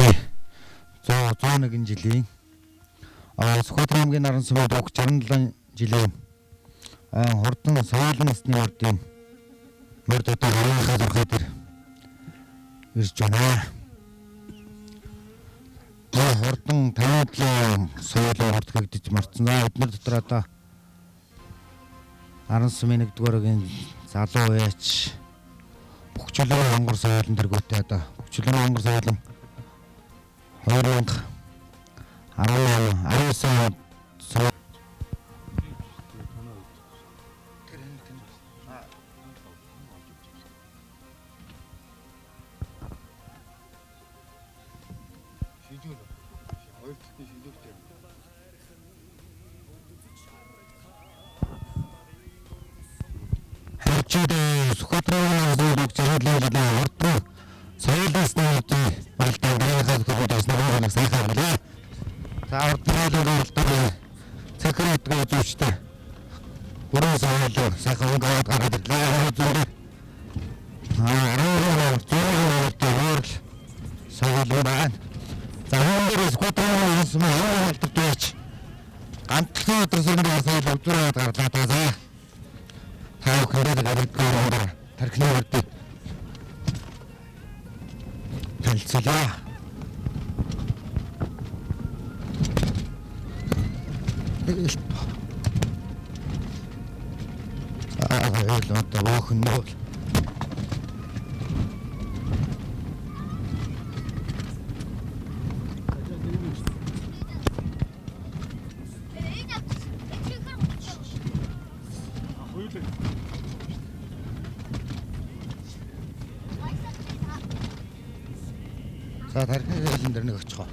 өнгөрсөн 101 жилийн Сүхбаатар аймгийн наран сумын дуг 67 жилийн хурдан соёлын насны мордын морд одоо харийнхаа зурхай дээр ирж байна. Хурдан 57 соёлын морд гэгдэж марцсан. Эдгээр дотор одоо наран сумын 1-р залуу яач Бөхчлөө хонгор соёлын дэргүүтээ одоо Бөхчлөө хонгор соёлын 2019 соёл Сүхбаатарын зөвлөг зэрэглэлийн хурдан соёлоос нэмэгдэн болдог байхад хөвөдөс нэг сайхан билээ. За хурдан болдог цэкрет гэж үстэй. Бүрэн соёл сайхан өнгөд гараад ирлээ. Зүгээр. Соёл байна. За хөөс Сүхбаатарын соёл болдогч. Ганцхан өдөр соёлын соёл өвдрөөд гарлаа таа. Хаа хэрэг гаргадгаар тархины үрдээ танилцлаа. Одоо бохноо за тархины хэлэн дээр нэг очихоо.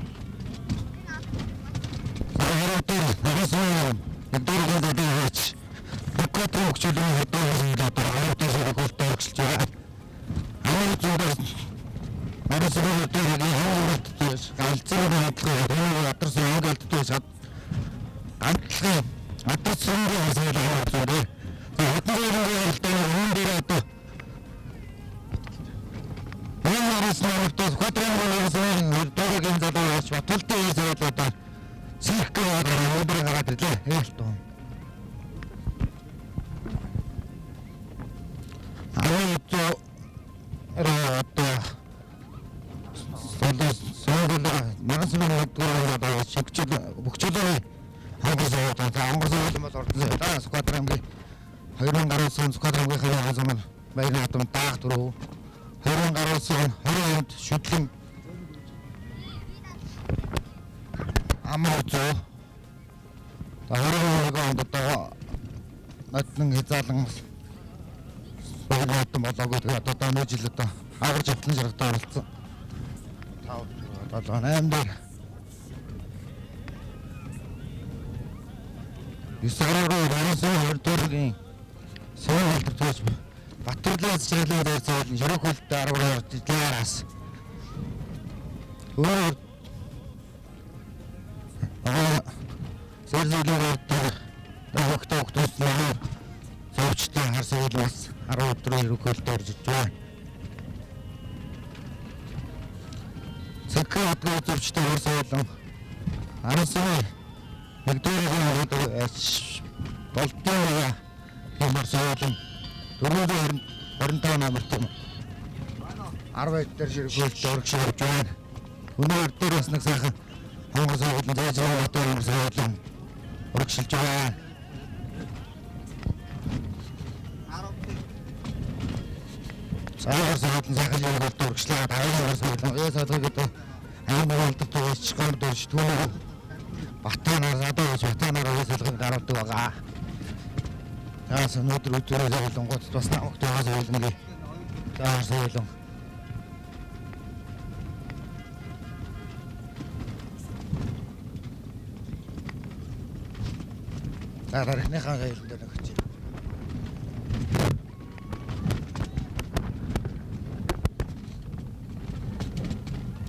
тарихныхаа соёлын дээр нэг очив.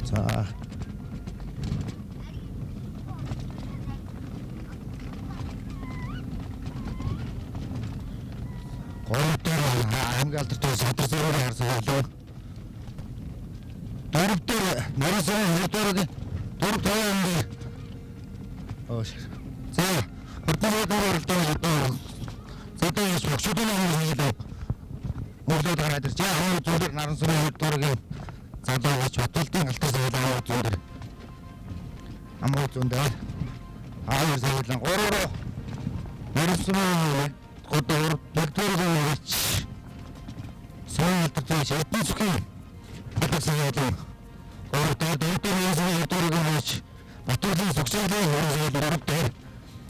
За гуравдаар хамгийн алдартай садар зургийг харсан байлоо. Дөрөвдөр нарийн Ордорог дөрөв таван өөш. За Ордорог оролдоо. Зэдэж бохшуудын хэлээ. Мөглөд гараад ирж байгаа зүгээр наран сүрийн Ордорогийн залуу гэж Батулдын алтан суулаа зүгээр. Амуу зөндөө. Хоёр суулаа 3-руу. Наран Одоор нэгдүгээр сүүлдээс эдний зүгийн баталсан Ордорог Батулын согсоолын хөрөөр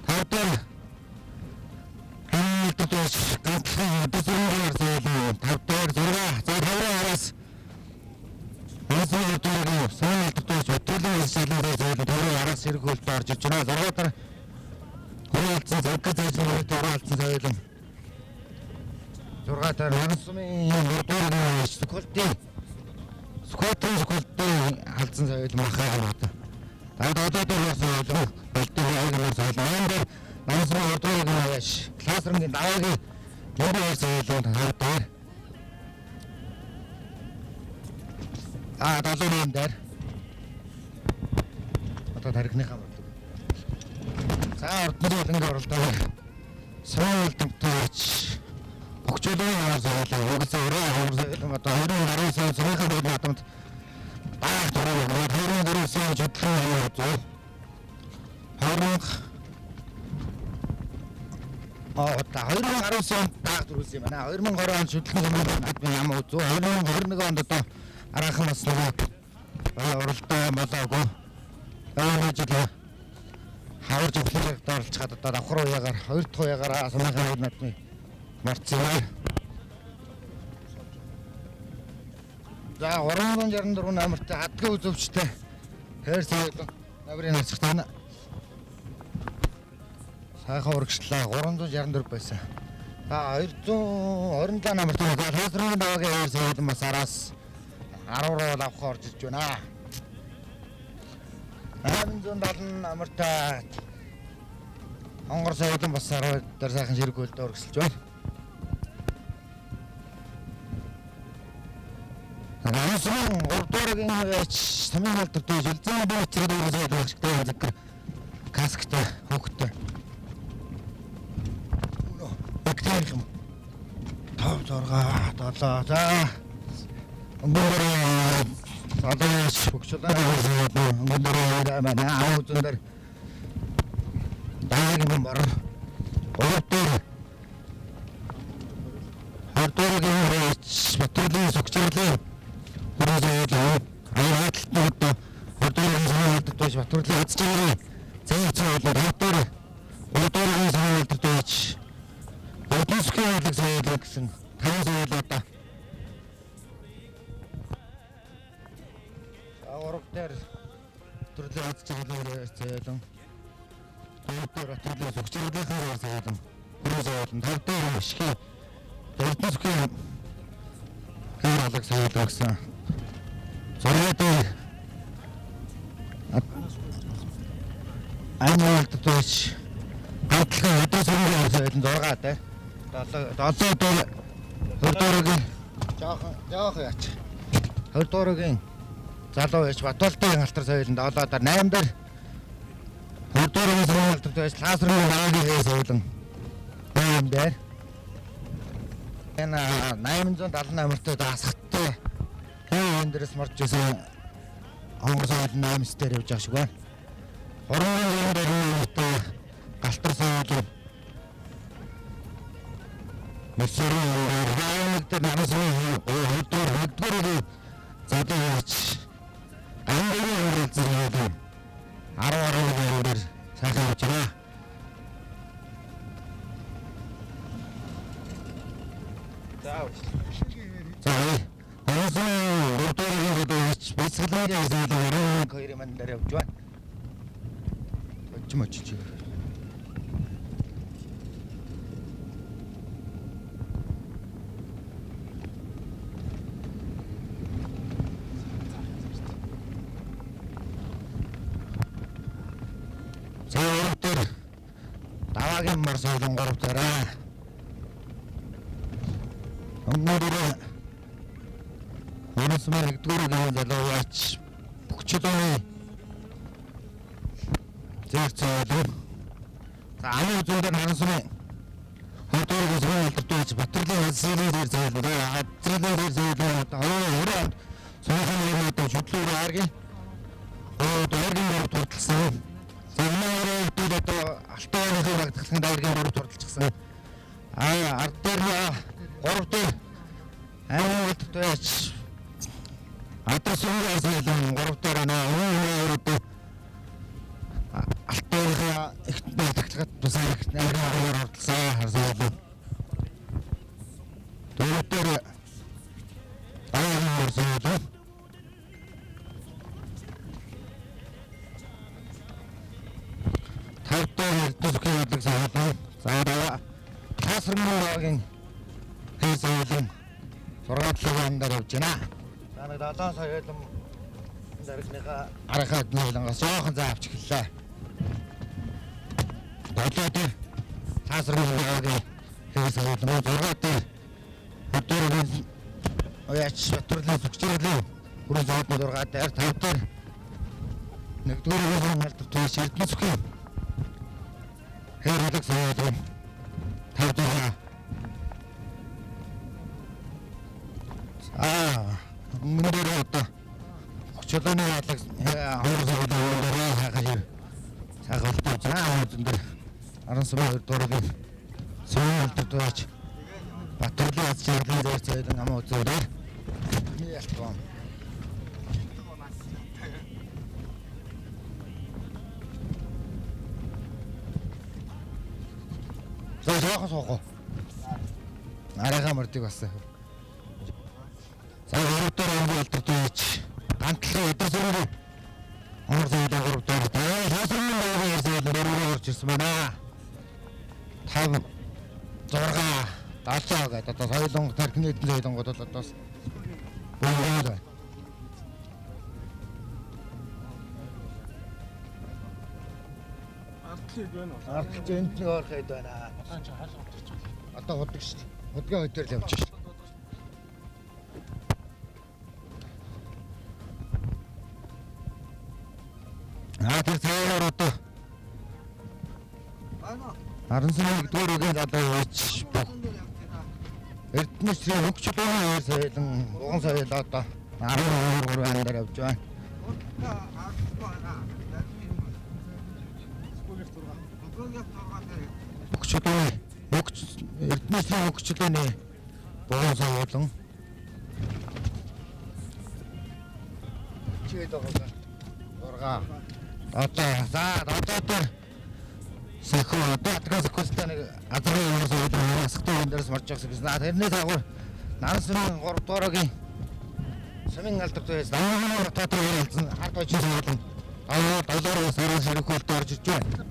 тавдаар нэгдүгээр ганцхан дэсрээр тавдаар зураг Ордорог сүүлдээс Батулын сэлээрээ тавдаар араас сэргүүлд орж ирж байна. Зургаатар хөрөөлцөн зэгцээжний таваалцсан соёлон 6 таар Оросмын Ордорог сквотын алдсан соёл махаа байна. Одоо болдог байгууллагын соёл Оросмын Ордорог яаш классрумын даваагийн нөрөө соёлын тавдаар далуун дээр одоо тарихныхаа бодлоо. За Ордорог ингэ оролдоо. Суулдагтайч Бохчулын соёлын угсаа өрөө одоо 20 сая сарынхаа бодлоод баах дөрөв сая чадхан зөө. Харин одоо 2019 онд баах дөрвөлсөн юм байна. 2020 онд шүтлэн юм ямар зөө. 2021 онд одоо араахан бас нэг оролдоо болоогүй. Жил хавар зөвлөлөөр доорлцгаад одоо давхар уяагаар 2 дахь уяагаар санаахан надны марцсан. За 364 номертой хадгийн үзөвчтэй хэр соёлон намрын нацгтана сайхан урагшлаа 364 байсан. За 227 номертой Лазрын даваагийн хэр соёлон бас араас 10 руу авах орж ирж байна. 870 номертой Хонгор соёлон бас 10 дээр сайхан ширгүүлд урагшилж байна. Ордорогийн самын алдартай жилзэн бөөцрөд үүсээд багштай хэлдэг касктай хөвгтэй. Бактери юм. 5 6 7 за. Өнгөрөө одоо бөхчөлөө өнгөрөө манай аудиор даагийн бор. Ордорогийн Батулын согсоолын Ордорог Батулын ацчааны зэвцээ болоод Ордорогийн соёлдож Одесские соёл гэсэн таван соёл одоо авраг дээр төрлөө ацчааны соёлон Батулын согсоолын соёлон соёлон тавдаар ашиг Одесские соёл гэсэн Зургаатай Аймагтайч ганцхан өдөр сүрэн соёлын 6 дээр 7 дээр Ордорогийн жоохон яач. Ордорогийн залуу яач Батулын алтар соёлын 7 дээр 8 дээр Ордорогийн соёлын алтар байж Лазрын даваагийн соёлын 8 дээр энэ 870 номертой даасхтай эндрэс марч байсан Хонгор соёлын 8 дээр явж байгаа шиг байна. Орон дээр галтар соёлын Мессерийн намсын Ордорог задаач англи хэлээр 10 дээр сайхан явж байна. За Ордорогийн бяцлагын соёлын 2 ман дээр явж байна. Очиж. Зөөр даваагийн мар соёлон 3 дараа. Оросмын нэгдүгээр залууч Бохчулын зээрцээ. За амын үзүүндээ хансны хотооргоос хөлтөж Батрлын сэрийн дээр зөөлөө. Хацрын дээр зөөлөө. Өөрөө сойхон өрөөд шүтлүүр аргийн. Дөргийн дөрөв турталсан. Загнаараа өдөрт одоо алтааныхаа багтлагын дайргийн дөрөв турталчихсан. Ард дээр 3 дээр аймагт тооч. Одоо сүүгээс л 3 дээр өнөөдөр алтааныхаа ихт багтлагад тусаа их найргаар оролцсон харсан. Дөрөвдөр аймаг орсон. Тавтар төсөхийн бодлого саалаа. За тасрмаагийн хийсэн 6 лагандаар явж байна. За нэг 7 сая юм дарагныхаа арахад нэлэнгээс жоохон заа авч эхэллээ. Долоод тасрмаагийн хийсэн 6 дээр өдөрөөр ояач Батрлын зүгчрэрлээ. Хүрээ зоод 6 дээр 5 дээр нэгдүгээр хэмжээнд Эрдэнэ зүгийн Хэрэг саяхан тавтаа. Мөндөр одоо чөлөөний хаалга хоорсоо хаагаж цагаалтаа заадаг. Арансмаа дөрөв суултаж Батрлын ачаалын дээр цайдан амаа үзээрээ. Ялтгоо. Зоохос хоо. Арайга мөрдөг басаа. За өрөвдөр амбалтаж гантлан өдөр сүрэн орсон дөрөвдөр хасрын байгаас дөрөөр орж ирсэн байна. 5 6 70 гэдэг одоо соёлон тархины эдэн соёлонгод бол одоо бүгд арт энд нэг орох хэд байна. Одоо худаг шүү дээ. Худгийн өдөр л явж шүү дээ. Тэр цаагаар одоо Арансны дөрөгийн одоо ууч Эрдэнэсрийн хөгжлөөн соёлон уган соёл одоо 12 ангаар явж байна. Эрдэнэсрийн хөгжлөөний уган соёлон чигээд байгаа. 6 одоо Сахуу одоо Костаны азрын уган соёлын асхтын дээрс марж байгаа гэсэн. Тэрнээс агуур Нарансрын 3 дуурайгийн Сумын алдарт байс намаа татвар хэлсэн ард очиж соёлон доллароос орон ширхүүлд орж ирж байна.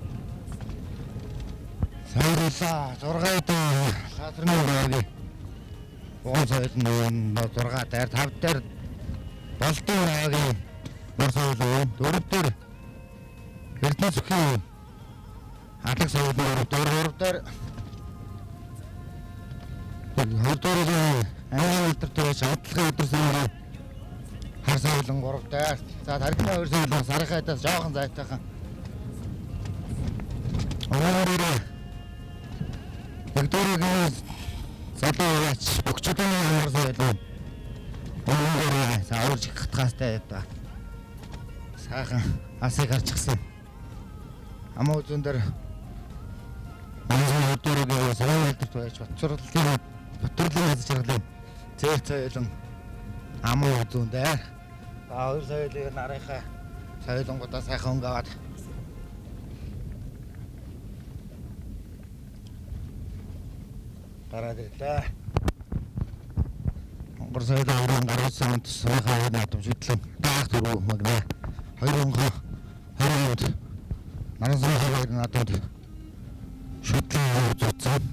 Сайруулаа 6 доо шатрны ураагийн уган соёлын 6 дээр 5 дээр болтын ураагийн уган соёлын 4 дээр Эрдэнэ зүгийн алаг соёлын 4 дээр хөлдөрийн айлтар төрөж атлага өдөрсөн хар соёлон 3 дээр за тархины 2 соёлон сархайдаас жоохон зайтайхан Дөрөгийн залуугаач бөгчдийн хар соёлын өнгөрөө саурж хатгастай байдаг. Сайхан асыг гарчихсан. Амаа үзүүн дээр манай дөрөгийн соёлт байж Батрлын ачаалын зээл соёлон амаа үзүүн дээр хоёр соёлын нарынхаа соёлонгуудаа сайхан өнгөөд гараад ирлээ. Монгол соёлын гарсан сайхан надамжидлан даах дөрөв магнаа 2020 Нарансны хавар надад шүтлэн үзсэн.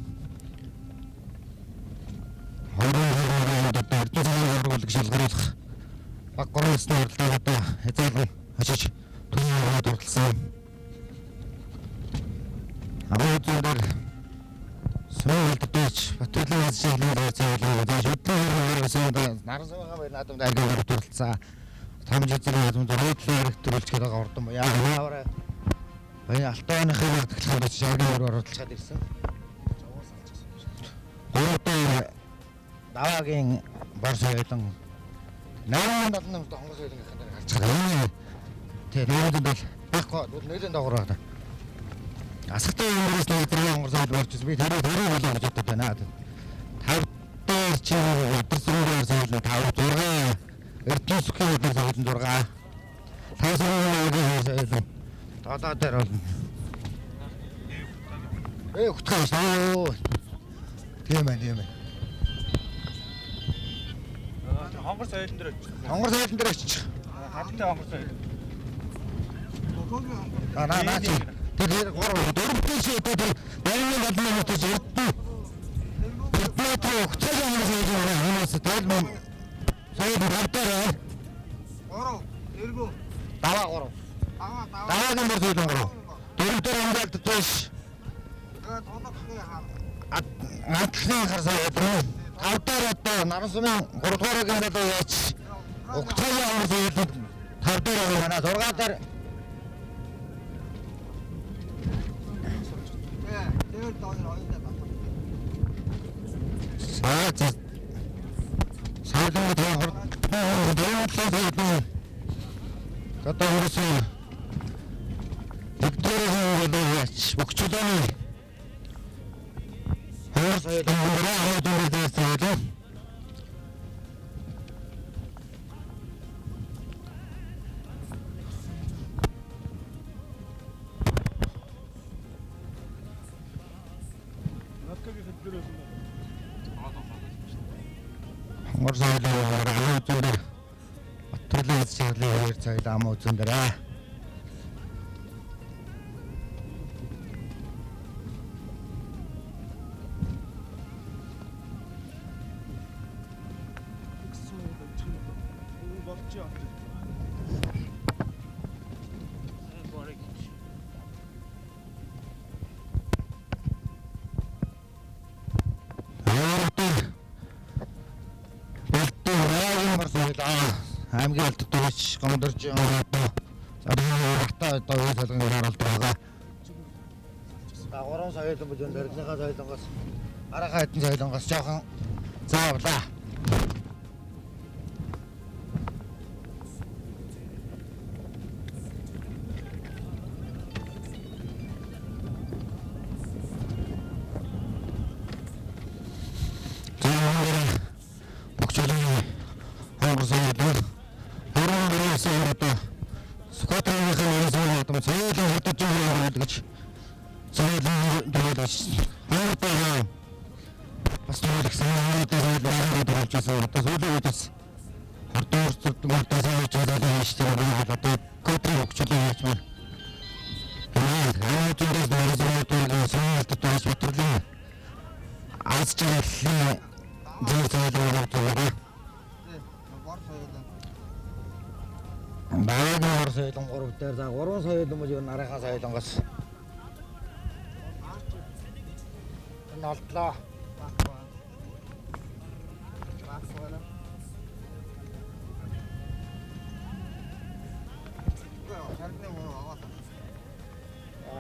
2020 одоо Эрдэнэ бодлого шалгаруулах баг гомсны уралдаанд одоо хязгаарлан очиж түүнийг дурдсан. Амаа зүгээр соёлтойч Батрлын ачаалын зээл шүтлэн Нарансны хавар надад агуулгаар дурдсан. Тамжицны хэмжээнд руудлын хэрэгт төрүүлж байгаа ордон яаваа баян алтооныхыг багтгалахад очиж шаргийн мөр оруулцаад ирсэн. Гуравдаа даваагийн бор соёлон 877 хонгор соёлонгийнхан дээр гарч байгаа. Тэгээ нүүдэнд бол байхгүй бол нэлээд доогуур байна. Асгатай юмрээс нэг тэр хонгор соёл борч би тэрийг болоо гэж бодод байна. 5 дээр чи өдөрсөөр соёл 5 6 Эрдэнэсхийн өдөр соёл 6 Тасгийн соёл одоо дээр бол хөтгөөс тийм байна. Хонгор соёлын дээр очиж. Хонгор соёлын дээр очиж. Хаттай хонгор соёл. Наа чи тэр дөрөвдөө чи тэр баярын болны хотод ирдэ. Метро хөтгөөс хонгор соёлын ханаас тайлбар соёл хавтараа. Ороо, эргүү. Даваа гороо. Даваагийн мөр соёлын гороо. Дөрөвдөр хангаалт туш. Тэгээд толгохны хаа. Атхны харсаа ядраа. Тавдаар одоо наран сумын 3 дугаарагийн болоо яач. Угтгийн хонгор соёлын тавдаар байна. 6 дээр Тэр доор оюутан байна. Саадын хор дөрөвдлээ. Одоо хөрсөн. Дикторийн болоо яач. Богцолооны хонгор соёлын хонгороо соёлын хонгор соёлын хонгор Батлын соёлын хоёр соёл ам үзэн дээрээ. Аймгийн алт төвч гомдорж одоо сархаа одоо үйл солонгоор оролт байгаа. Дагуурын соёлын бүжин дэрнийхээ соёлонгоос арга хайтан соёлонгоос жоохон заавлаа. Багаар соёлон 3 дээр за 3 соёлон мөн нарийнхаа соёлонгоос нолтлоо.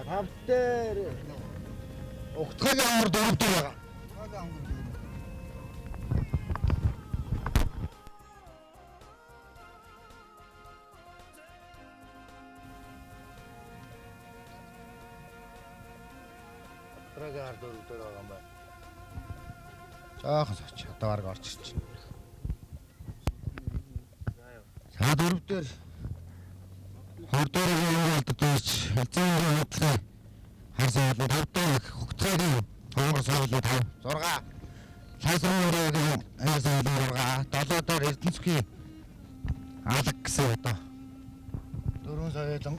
Тав дээр Угтгийн хонгор 4 дээр байгаа. Трагаар дөрөвдөр байгаа юм байна. Жаахан соч одоо баг орж ирч байна. За дөрөвдөр хордорын үйлдэлд дүүч эцэг хөдөлгөөн харсаад тавтай хугацаагийн хонгор соёлын 5 6 сайсрын соёлын 6 долоодоор Эрдэнэсхийн алаг гэсэн одоо дөрвөн соёлон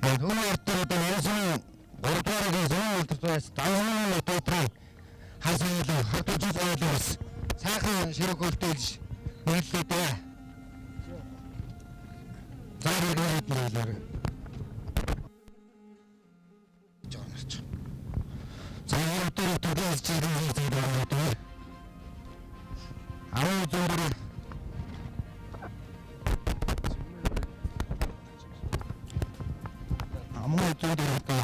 түүний ордор одоо Монсын 3 дугааргийн соёлын үйлдэлээс давхны тоотрын хасаалын хотын соёлоос сайхан ширэг хөлтөж нийллээ. Заргуулт нэлээр. Жонч. Заргуулт төрөөс чирээ зэрэг. Аа зөвөр. Амуу зүйд одоо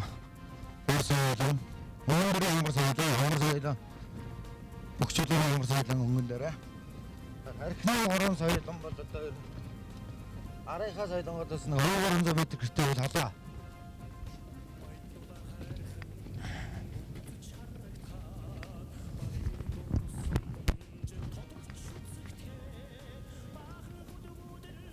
өөрсөөлөн өөрийн ямар соёлын бүгчлийн ямар соёлын өнгөн дээрээ архины орон соёлын бол одоо арийнхаа соёлонгоос нь 200 м гэртэй бол халаа.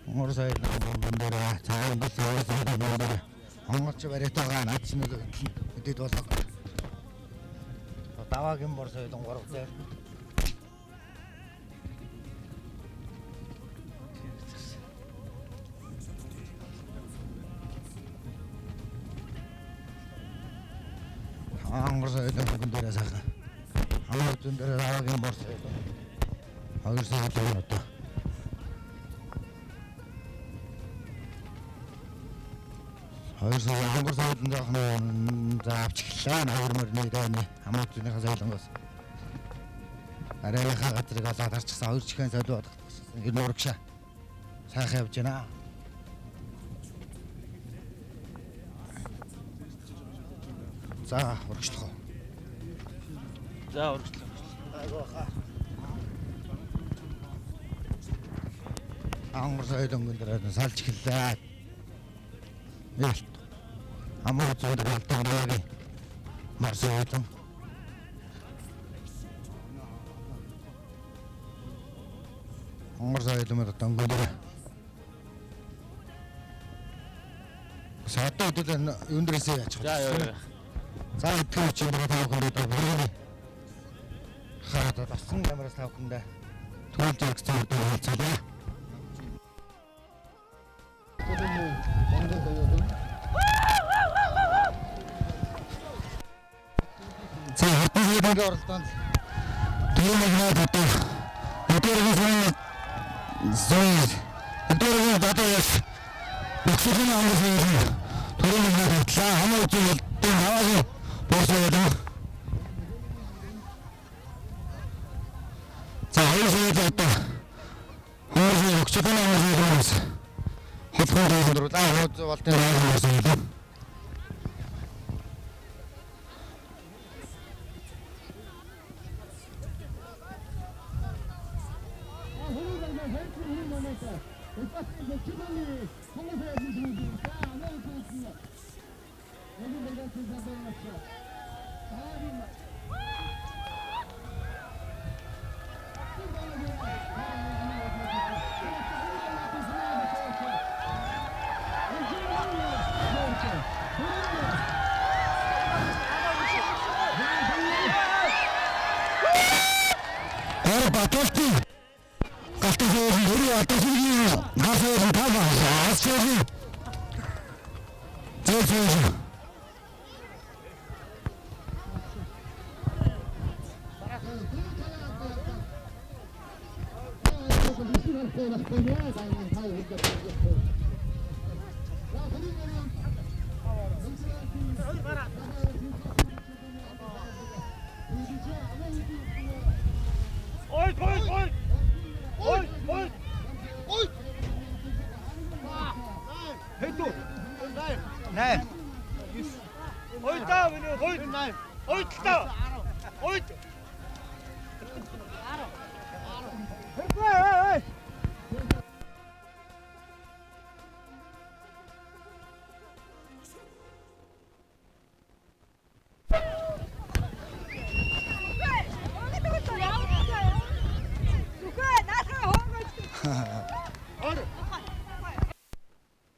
Монгол соёлын өнгөн дээрээ цаан бус соёлын өнгөн дээрээ монголч баритагаа наад чинь өдөд болго. Даваагийн бор соёлын 3 дээр Монгол соёлын өнгөн дээрээ сайхан хамаар зүүн дээр даваагийн бор соёлын 200 км одоо Монгол соёлын жоохон заавчлаа наагмар нэрээ хамаар зүүнийхээ соёлонгоос арайхаа газрыг олоод арчсан 2 чихэн соёл бодох энэ урагшаа сайхан явж байна. За урагшлах. За урагшлах. Айгууха. Монгол соёлын өнгөн дээрээ салж эхэллээ. Ялт. Амар зүйл болтой наагийн марсоотон. Монгол соёлын өнгөн дээрээ саатаа өдөр өндрөөсөө яачих. За яа. За итгэв чи энэ тавхан дээр бүрээ. Хаад тасан камераас тавхандаа түлж өгсөн гэдэг хэлцээ. За хэдийн оролдоонд түүнийг одоо өдөргөөс зөөр өдөргөө дадаас бүгсийн англи түүнийг хадлаа хамаа зүйл хаваагийн борсоо. За хоёрын одоо хоёрын өгчдөн англи холбоотой хөндрүүлээ хөөд болтын англи Баталти категории хөрөө атасгийн хасаа таваа асчээ. Зөөж. Ой, ой, ой. Ой, ой. Ой. Хэдүү. Nej. Ой таа минь ой. Ой таа. Ой. Хэдүү.